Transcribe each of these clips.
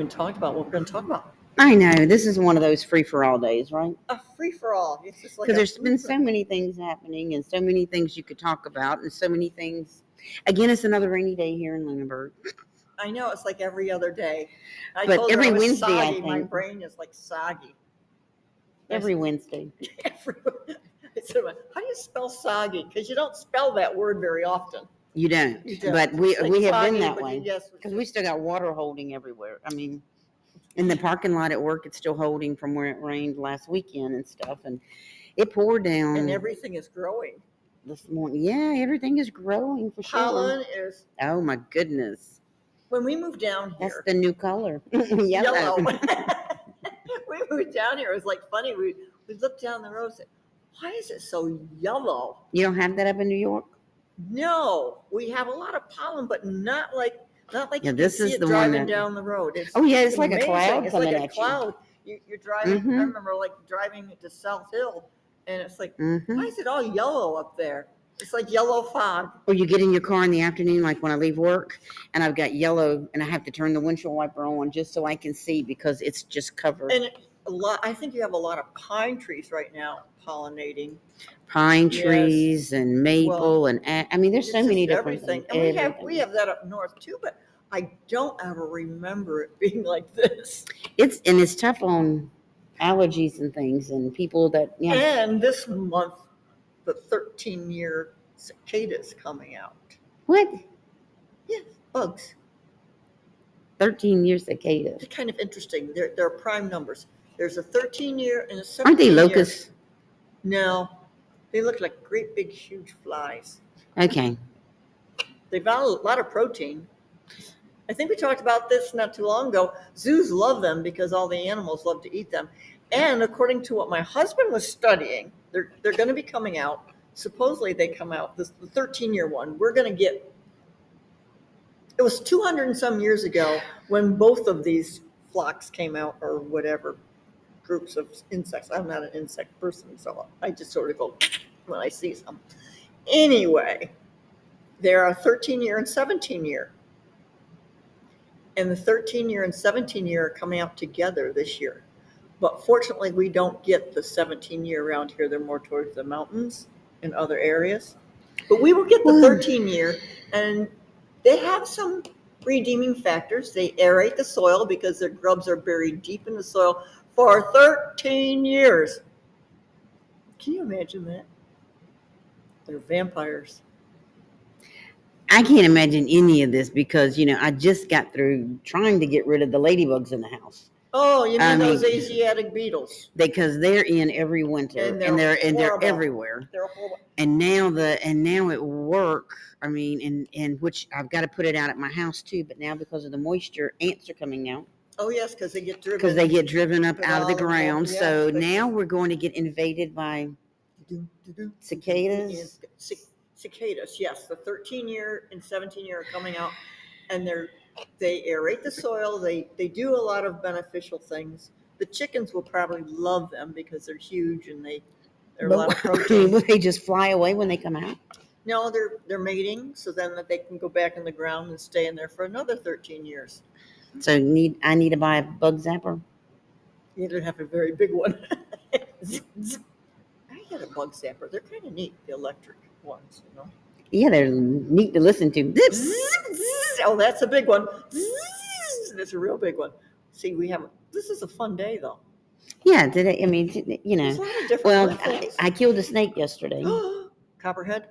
even talked about what we're going to talk about. I know. This is one of those free-for-all days, right? A free-for-all. It's just like Because there's been so many things happening and so many things you could talk about and so many things. Again, it's another rainy day here in Lunenburg. I know. It's like every other day. I But told her every I was Wednesday, I soggy. My think. brain is like soggy. Every Wednesday. I said, how do you spell soggy? Because you don't spell that word very often. You don't. You don't. But we It's like have been soggy, that but way. yes, Because we still got water holding everywhere. I mean, in the parking lot at work, it's still holding from where it rained last weekend and stuff. And it poured down. and everything is growing. This morning. Yeah, everything is growing for sure. Pollen is. Oh, my goodness. When we moved down here. That's the new color. Yellow. We moved down here. It was like funny. We looked down the road and said, why is it so yellow? You don't have that up in New York? No. We have a lot of pollen, but not like Yeah, you this can see is it the driving one that- down the road. Oh, yeah, it's like a amazing. cloud It's coming like a at you. cloud. You're driving. Mhm. I remember like driving to South Hill, and it's like, Mhm. why is it all yellow up there? It's like yellow fog. Or you get in your car in the afternoon, like when I leave work, and I've got yellow, and I have to turn the windshield wiper on just so I can see because it's just covered. And I think you have a lot of pine trees right now pollinating. Pine Yes. trees and maple and I mean, there's so It's many just different everything. things. And we have that up north too, but I don't ever remember it being like this. It's tough on allergies and things and people that And this month, the 13-year cicadas coming out. What? Yes, bugs. 13-year cicadas. It's kind of interesting. They're prime numbers. There's a 13-year and a 17-year. Aren't they locusts? No, they look like great big huge flies. Okay. They've got a lot of protein. I think we talked about this not too long ago. Zoos love them because all the animals love to eat them. And according to what my husband was studying, they're going to be coming out. Supposedly they come out, the 13-year one. We're going to get, it was 200 and some years ago when both of these flocks came out, or whatever, groups of insects. I'm not an insect person, so I just sort of go when I see some. Anyway, there are 13-year and 17-year. And the 13-year and 17-year are coming out together this year. But fortunately, we don't get the 17-year around here. They're more towards the mountains and other areas. But we will get the 13-year, and they have some redeeming factors. They aerate the soil because their grubs are buried deep in the soil for 13 years. Can you imagine that? They're vampires. I can't imagine any of this because, I just got through trying to get rid of the ladybugs in the house. Oh, you mean those Asiatic beetles? Because they're in every winter and they're everywhere. They're horrible. And now at work, I mean, and which I've got to put it out at my house too, but now because of the moisture, ants are coming out. Oh yes, because they get driven. Because they get driven up out of the ground. Yes, so now we're going to get invaded by cicadas. Cicadas, yes. The 13-year and 17-year are coming out, and they aerate the soil. They do a lot of beneficial things. The chickens will probably love them because they're huge and they're a lot of protein. Will they just fly away when they come out? No, they're mating, so then that they can go back in the ground and stay in there for another 13 years. So I need to buy a bug zapper? You don't have a very big one. I had a bug zapper. They're kind of neat, the electric ones, Yeah, they're neat to listen to. Oh, that's a big one. That's a real big one. See, this is a fun day, though. Yeah, today, I mean, There's a lot of different things. I killed a snake yesterday. Copperhead?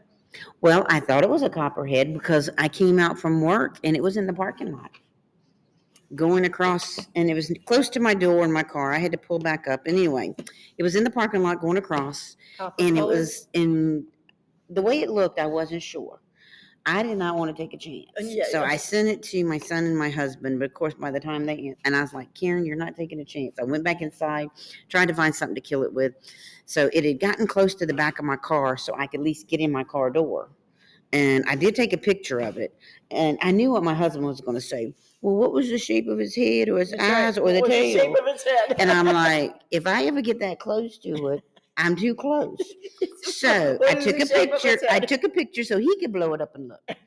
Well, I thought it was a copperhead because I came out from work and it was in the parking lot. Going across, and it was close to my door in my car. I had to pull back up. Anyway, it was in the parking lot going across, and it was in the way it looked. I wasn't sure. I did not want to take a chance, so I sent it to my son and my husband. But of course, by the time and I was like, Karen, you're not taking a chance. I went back inside, tried to find something to kill it with. So it had gotten close to the back of my car, so I could at least get in my car door. And I did take a picture of it, and I knew what my husband was going to say. Well, what was the shape of his head or his eyes or the tail? The shape of his head? And I'm like, if I ever get that close to it, I'm too close. So I took a picture. I took a picture so he could blow it up and look.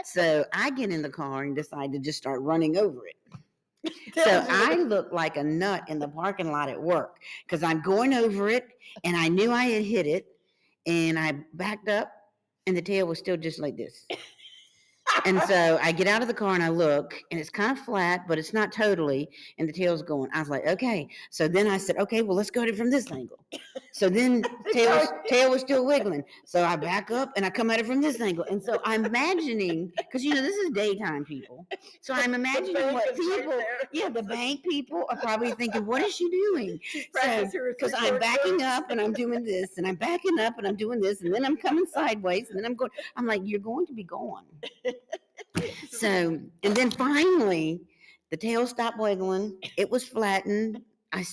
So I get in the car and decide to just start running over it. So I looked like a nut in the parking lot at work because I'm going over it and I knew I had hit it and I backed up and the tail was still just like this. And so I get out of the car and I look and it's kind of flat, but it's not totally. And the tail's going. I was like, okay. So then I said, okay, well, let's go at it from this angle. So then tail was still wiggling. So I back up and I come at it from this angle. And so I'm imagining, because this is daytime people. So I'm imagining what people, the bank people are probably thinking, what is she doing? Because I'm backing up and I'm doing this and I'm backing up and I'm doing this and then I'm coming sideways and then I'm like, you're going to be gone. So, and then finally, the tail stopped wiggling. It was flattened. I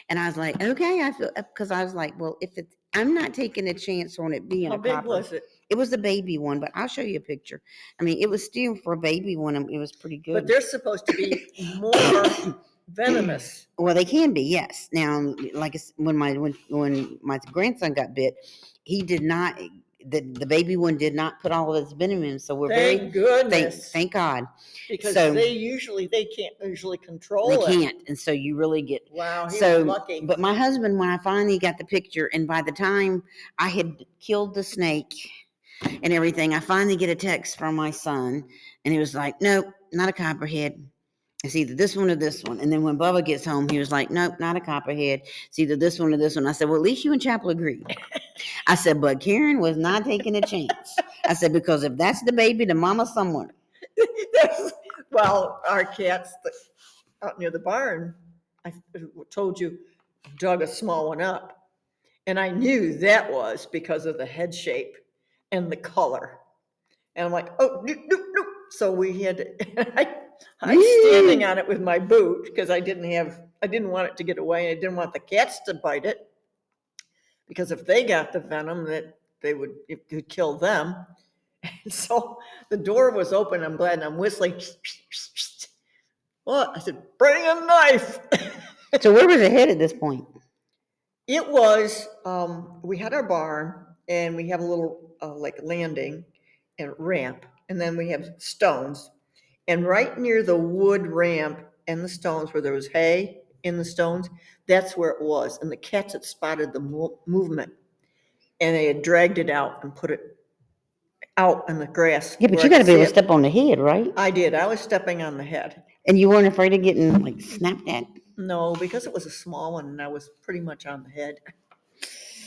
was like, okay, I feel, because I was like, well, I'm not taking a chance on it being How a big copper. was it? It was a baby one, but I'll show you a picture. I mean, it was still for a baby one. It was pretty good. But they're supposed to be more venomous. Well, they can be, yes. Now, like when my grandson got bit, he did not. The baby one did not put all of its venom in, so we're Thank goodness. Thank God. Because So they can't usually control they it. can't, and so you really get. Wow, he was lucky. But my husband, when I finally got the picture, and by the time I had killed the snake and everything, I finally get a text from my son, and he was like, "Nope, not a copperhead. It's either this one or this one." And then when Bubba gets home, he was like, "Nope, not a copperhead. It's either this one or this one." I said, "Well, at least you and Chapel agreed." I said, "But Karen was not taking a chance." I said, "Because if that's the baby, the mama's somewhere." Well, our cats out near the barn, I told you, dug a small one up. And I knew that was because of the head shape and the color. And I'm like, oh, no, no, no. So we had to, I'm standing on it with my boot because I didn't want it to get away. And I didn't want the cats to bite it because if they got the venom, it would kill them. And so the door was open. I'm glad, and I'm whistling. What? I said, bring a knife. So where was it head at this point? It was, we had our barn and we have a little like landing and ramp, and then we have stones. And right near the wood ramp and the stones where there was hay in the stones, that's where it was. And the cats had spotted the movement and they had dragged it out and put it out in the grass. Yeah, but you got to be able to step on the head, right? I did. I was stepping on the head. And you weren't afraid of getting like snapped at? No, because it was a small one and I was pretty much on the head.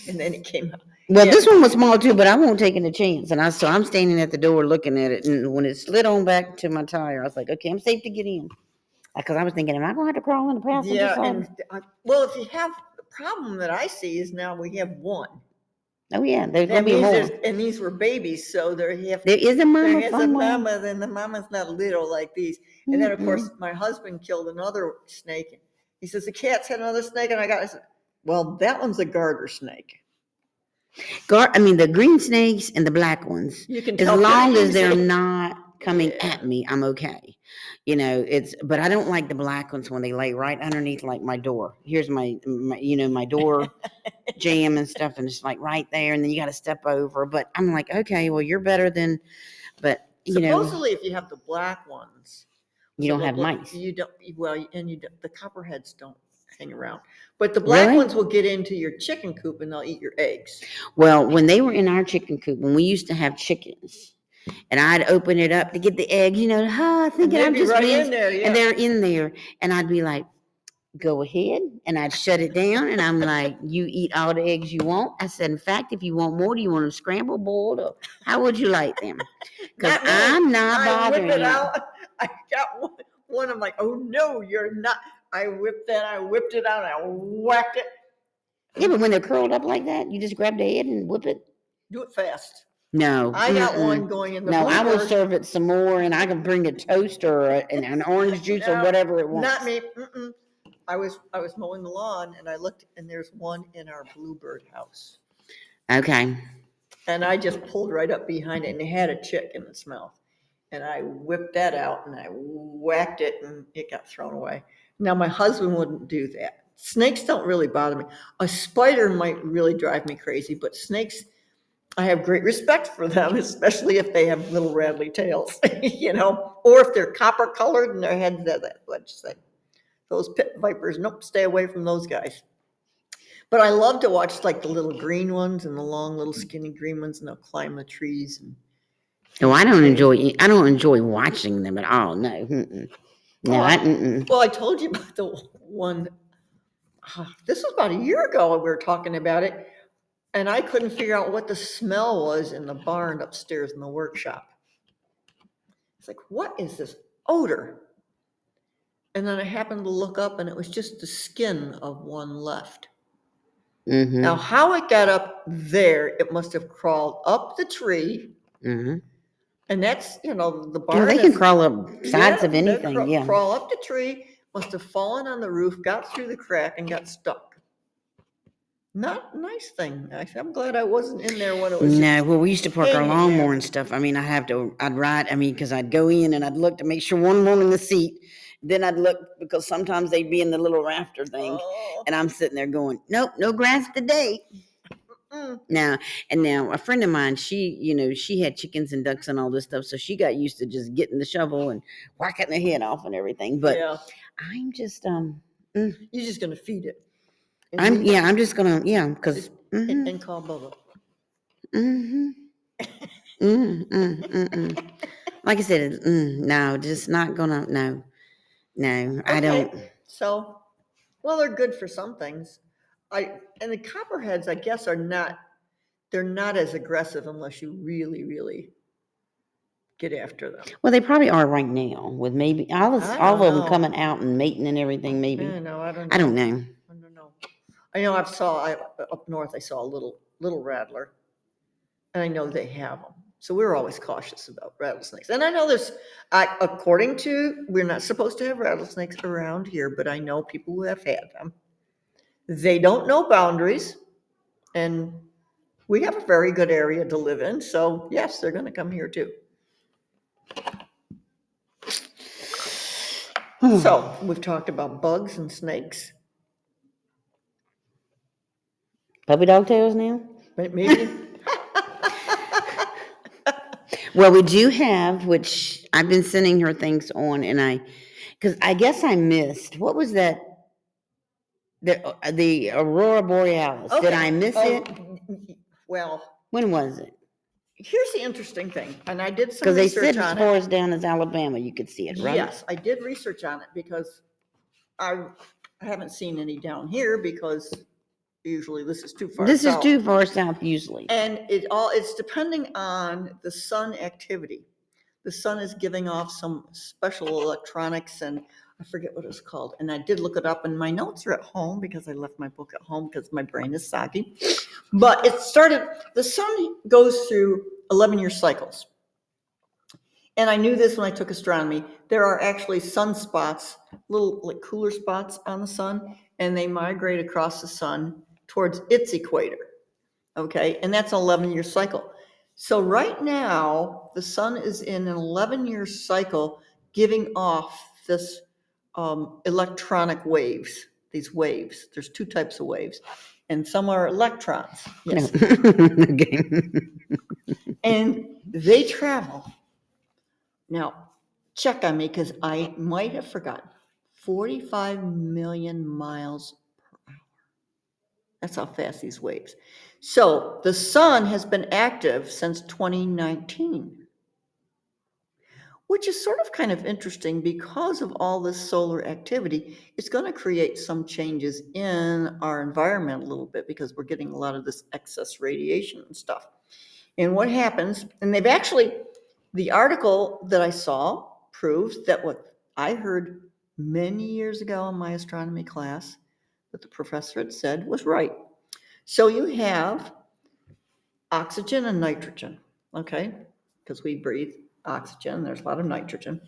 And then it came out. Well, this one was small too, but I won't take a chance. And so I'm standing at the door looking at it. And when it slid on back to my tire, I was like, okay, I'm safe to get in. Because I was thinking, am I going to have to crawl in the passenger side? And well, if you have the problem that I see is now we have one. Oh yeah, there's going to be more. And these were babies, so there is a mama. There is a mama, then the mama's not little like these. And then of course my husband killed another snake. He says the cats had another snake, and I said, well, that one's a garter snake. The green snakes and the black ones. You can as long as they're not coming at me, I'm okay. But I don't like the black ones when they lay right underneath like my door. Here's my door jam and stuff, and it's like right there, and then you got to step over. But I'm like, okay, well, you're better than, but supposedly if you have the black ones, you don't have mice. You don't. Well, and the copperheads don't hang around, but the black ones will get into your chicken coop and they'll eat your eggs. Well, when they were in our chicken coop, when we used to have chickens, and I'd open it up to get the eggs, thinking I'm just right in there, and they're in there, and I'd be like, go ahead, and I'd shut it down, and I'm like, you eat all the eggs you want. I said, in fact, if you want more, do you want them scrambled, boiled, or how would you like them? Because I'm not bothering you. I got one. I'm like, oh no, you're not. I whipped it out, and I whacked it. Yeah, but when they're curled up like that, you just grab the head and whip it. Do it fast. No, I got one going in the. No, I will serve it some more, and I can bring a toast or an orange juice or whatever it wants. Not me. I was mowing the lawn, and I looked, and there's one in our bluebird house. Okay. And I just pulled right up behind it, and it had a chick in its mouth. And I whipped that out, and I whacked it, and it got thrown away. Now, my husband wouldn't do that. Snakes don't really bother me. A spider might really drive me crazy, but snakes, I have great respect for them, especially if they have little rattly tails, or if they're copper colored and their heads, let's say. Those pit vipers, nope, stay away from those guys. But I love to watch like the little green ones and the long little skinny green ones, and they'll climb the trees. No, I don't enjoy. I don't enjoy watching them at all. No, no. Well, I told you about the one. This was about a year ago. We were talking about it, and I couldn't figure out what the smell was in the barn upstairs in the workshop. It's like, what is this odor? And then I happened to look up, and it was just the skin of one left. Mm-hmm. Now, how it got up there, it must have crawled up the tree. Mm-hmm. And that's, the barn. No, they can crawl up sides of anything. Yeah. Crawl up the tree, must have fallen on the roof, got through the crack, and got stuck. Not a nice thing. I'm glad I wasn't in there when it was. No, well, we used to park our lawnmower and stuff. I mean, I'd ride, because I'd go in and I'd look to make sure one were in the seat. Then I'd look, because sometimes they'd be in the little rafter thing. Oh. And I'm sitting there going, nope, no grass today. Now a friend of mine, she had chickens and ducks and all this stuff, so she got used to just getting the shovel and whacking the head off and everything. But yeah. I'm just You're just gonna feed it. I'm just gonna because and call Bubba. Like I said, no, just not gonna. No, okay. I don't. So, well, they're good for some things. And the copperheads, I guess, they're not as aggressive unless you really, really get after them. Well, they probably are right now, with maybe all of them coming out and mating and everything. Maybe I don't know. I don't know. I know up north. I saw a little rattler, and I know they have them. So we're always cautious about rattlesnakes. And I know we're not supposed to have rattlesnakes around here, but I know people who have had them. They don't know boundaries, and we have a very good area to live in. So yes, they're going to come here too. So we've talked about bugs and snakes. Puppy dog tails now? Maybe. Well, we do have, which I've been sending her things on, and because I guess I missed, what was that? The Aurora Borealis. Okay. Did I miss it? Well. When was it? Here's the interesting thing, and I did some research on it. Because they said as far as down as Alabama, you could see it, right? Yes, I did research on it because I haven't seen any down here because usually this is too far south. This is too far south usually. And it's depending on the sun activity. The sun is giving off some special electronics, and I forget what it's called. And I did look it up, and my notes are at home because I left my book at home because my brain is soggy. But the sun goes through 11-year cycles. And I knew this when I took astronomy. There are actually sunspots, little like cooler spots on the sun, and they migrate across the sun towards its equator. Okay, and that's an 11-year cycle. So right now, the sun is in an 11-year cycle giving off this electronic waves, these waves. There's two types of waves, and some are electrons. Yes. Okay. And they travel. Now, check on me because I might have forgotten. 45 million miles per hour. That's how fast these waves. So the sun has been active since 2019, which is sort of kind of interesting because of all this solar activity. It's going to create some changes in our environment a little bit because we're getting a lot of this excess radiation and stuff. And what happens, and the article that I saw proves that what I heard many years ago in my astronomy class that the professor had said was right. So you have oxygen and nitrogen, okay? Because we breathe oxygen, there's a lot of nitrogen.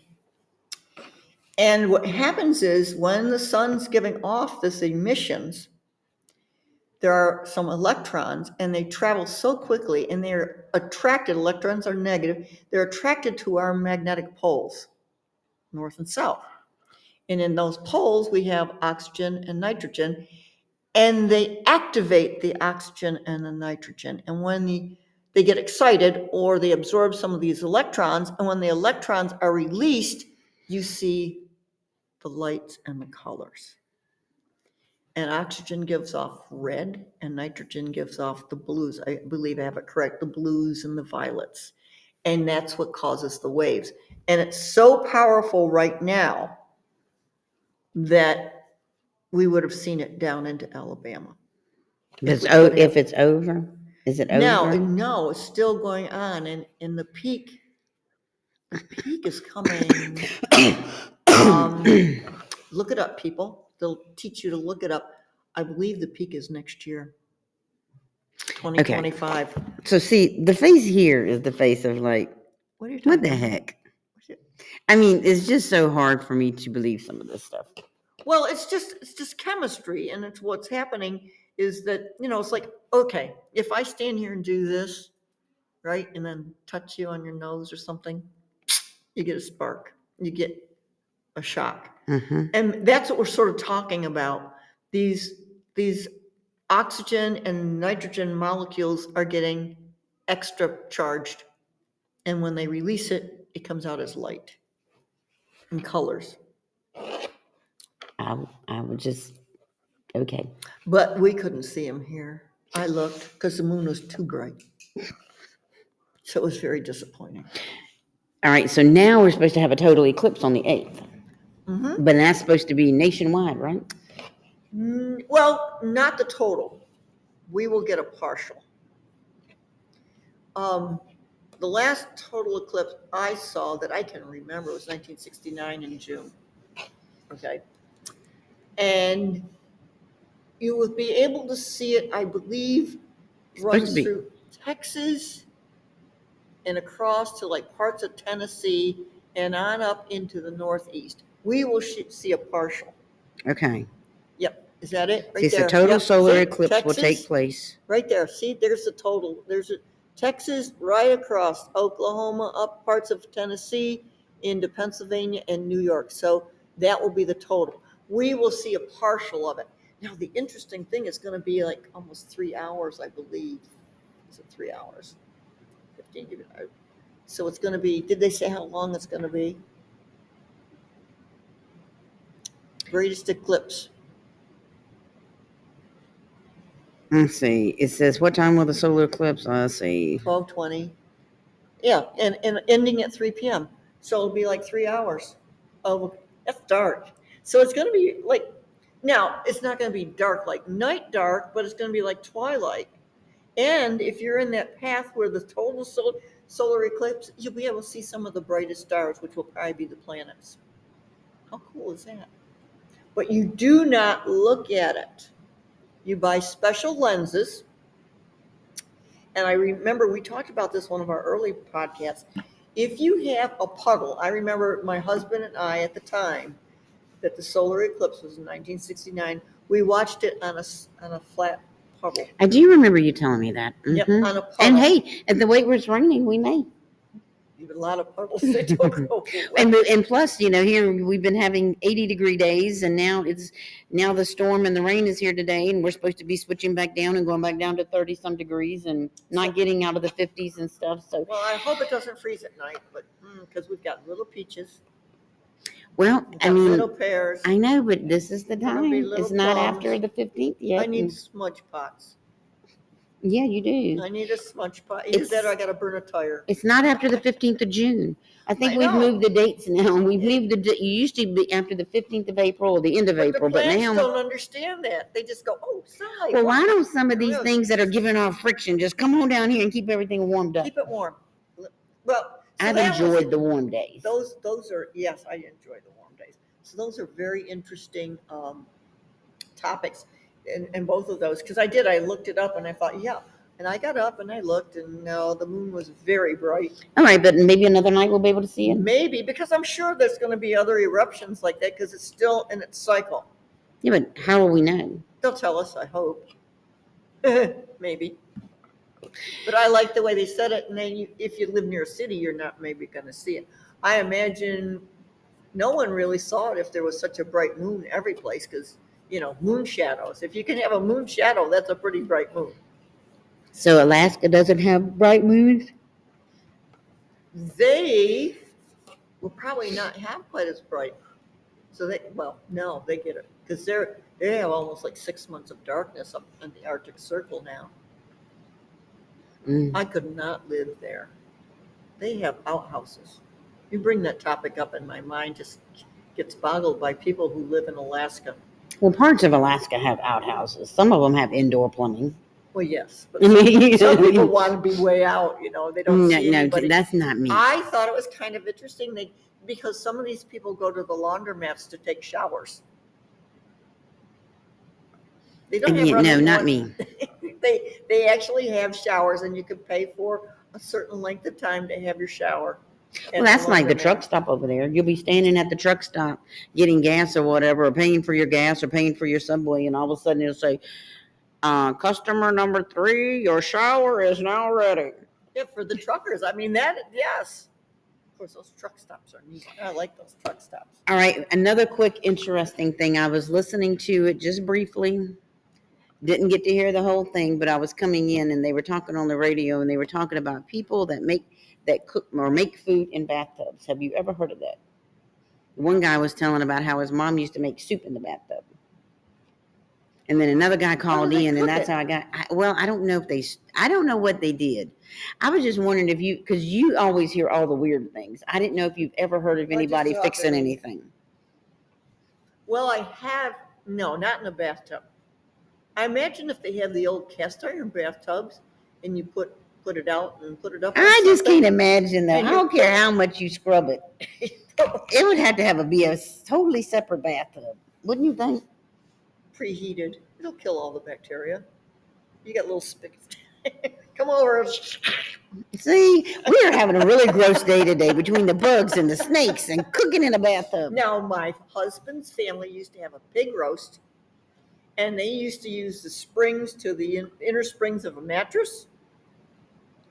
And what happens is when the sun's giving off this emissions, there are some electrons and they travel so quickly and they're attracted, electrons are negative, they're attracted to our magnetic poles, north and south. And in those poles, we have oxygen and nitrogen, and they activate the oxygen and the nitrogen. And when they get excited or they absorb some of these electrons. And when the electrons are released, you see the lights and the colors. And oxygen gives off red and nitrogen gives off the blues. I believe I have it correct, the blues and the violets. And that's what causes the waves. And it's so powerful right now that we would have seen it down into Alabama. If it's over, is it over? No, it's still going on. And in the peak is coming. Look it up, people. They'll teach you to look it up. I believe the peak is next year, 2025. Okay. So see, the face here is the face of like, What are you talking what the about? heck? I mean, it's just so hard for me to believe some of this stuff. Well, it's just chemistry, and it's what's happening is that, it's like, okay, if I stand here and do this, right, and then touch you on your nose or something, you get a spark, you get a shock. Mm-hmm. And that's what we're sort of talking about. These oxygen and nitrogen molecules are getting extra charged. And when they release it, it comes out as light and colors. I would just, okay. But we couldn't see them here. I looked because the moon was too bright. So it was very disappointing. All right, so now we're supposed to have a total eclipse on the 8th. Mm-hmm. But that's supposed to be nationwide, right? Well, not the total. We will get a partial. The last total eclipse I saw that I can remember was 1969 in June. Okay. And you would be able to see it, I believe, runs through Texas and across to like parts of Tennessee and on up into the Northeast. We will see a partial. Okay. Yep. Is that it? Right there. The total solar eclipse Texas will take place. Right there. See, there's the total. There's a Texas right across Oklahoma, up parts of Tennessee, into Pennsylvania and New York. So that will be the total. We will see a partial of it. Now, the interesting thing is going to be like almost 3 hours, I believe. Is it 3 hours? 15. So it's going to be, did they say how long it's going to be? Greatest eclipse. Let's see. It says, what time will the solar eclipse? Let's see. 12:20. Yeah, and ending at 3 p.m. So it'll be like 3 hours. Oh, that's dark. So it's going to be like, now it's not going to be dark like night dark, but it's going to be like twilight. And if you're in that path where the total solar eclipse, you'll be able to see some of the brightest stars, which will probably be the planets. How cool is that? But you do not look at it. You buy special lenses. And I remember we talked about this one of our early podcasts. If you have a puddle, I remember my husband and I at the time that the solar eclipse was in 1969, we watched it on a flat puddle. I do remember you telling me that. Mm-hmm. Yep, on a puddle. And hey, at the way it was raining, we may. Even a lot of puddles that don't go and plus, here we've been having 80-degree days, and now the storm and the rain is here today, and we're supposed to be switching back down and going back down to 30-some degrees and not getting out of the 50s and stuff. So, well, I hope it doesn't freeze at night, but because we've got little peaches. Well, I mean, little pears. I know, but this is the time. It's not plums. after the 15th yet. I need smudge pots. Yeah, you do. I need a smudge pot. Either that or I got to burn a tire. It's not after the 15th of June. I think we've moved the dates now. We've moved it used to be after the 15th of April or the end of April, but now don't understand that. They just go, oh, sunlight. Well, why don't some of these things that are giving off friction just come on down here and keep everything warmed up? Keep it warm. Well, I've enjoyed the warm days. Those are, yes, I enjoy the warm days. So those are very interesting topics in both of those. Because I looked it up and I thought, yeah. And I got up and I looked, and no, the moon was very bright. All right, but maybe another night we'll be able to see it? Maybe, because I'm sure there's going to be other eruptions like that because it's still in its cycle. Yeah, but how will we know? They'll tell us, I hope. Maybe. But I like the way they said it, and then if you live near a city, you're not maybe going to see it. I imagine no one really saw it if there was such a bright moon every place because, moon shadows. If you can have a moon shadow, that's a pretty bright moon. So Alaska doesn't have bright moons? They will probably not have quite as bright. So no, they get it because they have almost like 6 months of darkness up in the Arctic Circle now. Mm. I could not live there. They have outhouses. You bring that topic up, and my mind just gets boggled by people who live in Alaska. Well, parts of Alaska have outhouses. Some of them have indoor plumbing. Well, yes, but some people want to be way out. They don't see No, anybody. that's not me. I thought it was kind of interesting because some of these people go to the laundromats to take showers. They don't have No, not water. me. They actually have showers, and you can pay for a certain length of time to have your shower. Well, that's like the truck stop over there. You'll be standing at the truck stop getting gas or whatever, or paying for your gas or paying for your Subway, and all of a sudden it'll say, customer number 3, your shower is now ready. Yeah, for the truckers. I mean, yes. Of course, those truck stops are neat. I like those truck stops. All right, another quick interesting thing. I was listening to it just briefly. Didn't get to hear the whole thing, but I was coming in and they were talking on the radio and they were talking about people that cook or make food in bathtubs. Have you ever heard of that? One guy was telling about how his mom used to make soup in the bathtub. And then another guy called in, and that's how I got. I don't know I don't know what they did. I was just wondering if because you always hear all the weird things. I didn't know if you've ever heard of anybody fixing anything. Well, I have. No, not in a bathtub. I imagine if they have the old cast iron bathtubs, and you put it out and put it up. I just can't imagine that. I don't care how much you scrub it. It would have to be a totally separate bathtub, wouldn't you think? Preheated. It'll kill all the bacteria. You got little spigots. Come over. See, we are having a really gross day today between the bugs and the snakes and cooking in a bathtub. Now, my husband's family used to have a pig roast, and they used to use the springs to the inner springs of a mattress,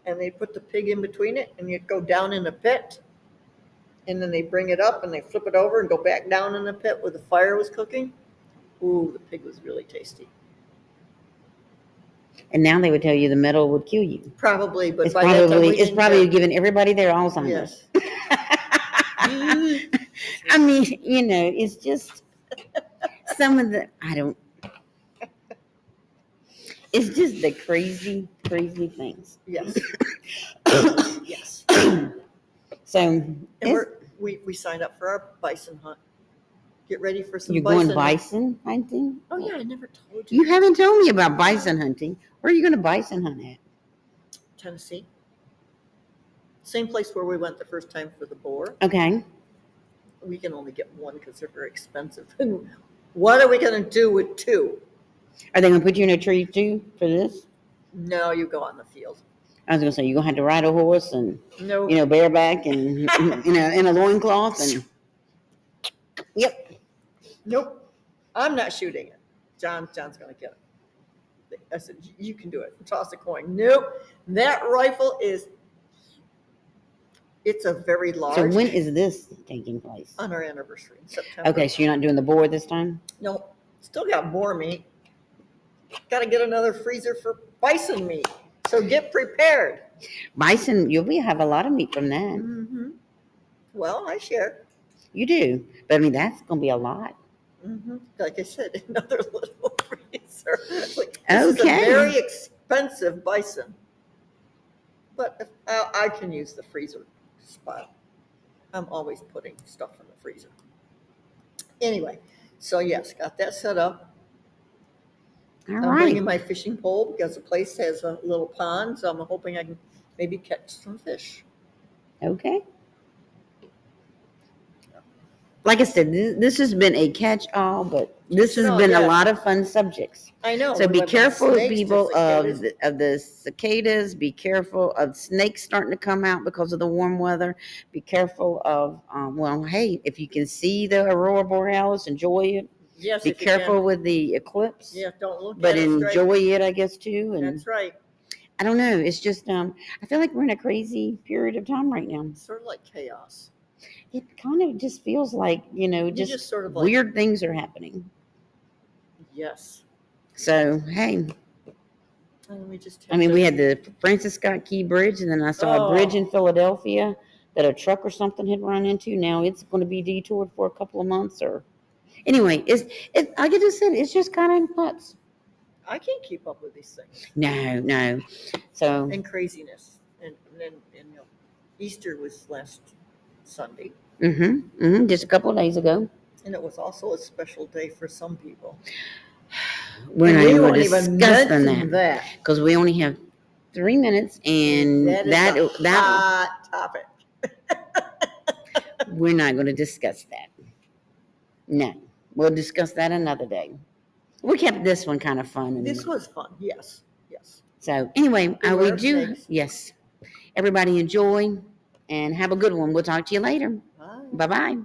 and they put the pig in between it, and you'd go down in a pit, and then they bring it up, and they flip it over and go back down in the pit where the fire was cooking. Ooh, the pig was really tasty. And now they would tell you the metal would kill you. Probably, but it's probably giving everybody their Alzheimer's. Yes. I mean, it's just some of the it's just the crazy things. Yes. Yes. So we signed up for our bison hunt. Get ready for some. You're going bison hunting? Oh yeah, I never told you. You haven't told me about bison hunting. Where are you going to bison hunt at? Tennessee. Same place where we went the first time for the boar. Okay. We can only get one because they're very expensive. And what are we going to do with 2? Are they going to put you in a tree too for this? No, you go on the field. I was going to say, you're going to have to ride a horse and, nope. Bareback and, in a loincloth and, yep. Nope. I'm not shooting it. John's going to get it. I said, you can do it. Toss a coin. Nope. That rifle it's a very large. So when is this taking place? On our anniversary in September. Okay, so you're not doing the boar this time? No. Still got boar meat. Got to get another freezer for bison meat. So get prepared. Bison, you'll have a lot of meat from that. Mm-hmm. Well, I share. You do. But I mean, that's going to be a lot. Mm-hmm. Like I said, another little freezer. This is Okay. a very expensive bison. But if I can use the freezer spot. I'm always putting stuff in the freezer. Anyway, so yes, got that set up. All I'm right. bringing my fishing pole because the place has a little pond, so I'm hoping I can maybe catch some fish. Okay. Like I said, this has been a catch-all, but this has been a lot of fun subjects. I know. So be careful, snakes, people, of the cicadas. Be careful of snakes starting to come out because of the warm weather. Be careful of, hey, if you can see the aurora borealis, enjoy it. Yes. Be careful with the eclipse. Yeah, don't look but at it. But enjoy it, I guess, too. And that's right. I don't know. It's just, I feel like we're in a crazy period of time right now. Sort of like chaos. It kind of just feels like, just sort of like weird things are happening. Yes. So, hey. And we just I have mean, to. we had the Francis Scott Key Bridge, and then I saw a bridge in Oh, Philadelphia that a truck or something had run into. Now it's going to be detoured for a couple of months, or anyway, I get to say it's just kind of nuts. I can't keep up with these things No, no. So, and craziness. And then Easter was last Sunday, just a couple of days ago. and it was also a special day for some people. We're And not we even going won't to even discuss mention that that. because we only have 3 minutes, And and that is a that hot topic. we're not going to discuss that. No, we'll discuss that another day. We kept this one kind of fun. This was fun. Yes. Yes. So anyway, we Beware of do. snakes. Yes. Everybody enjoy and have a good one. We'll talk to you later. Bye. Bye bye.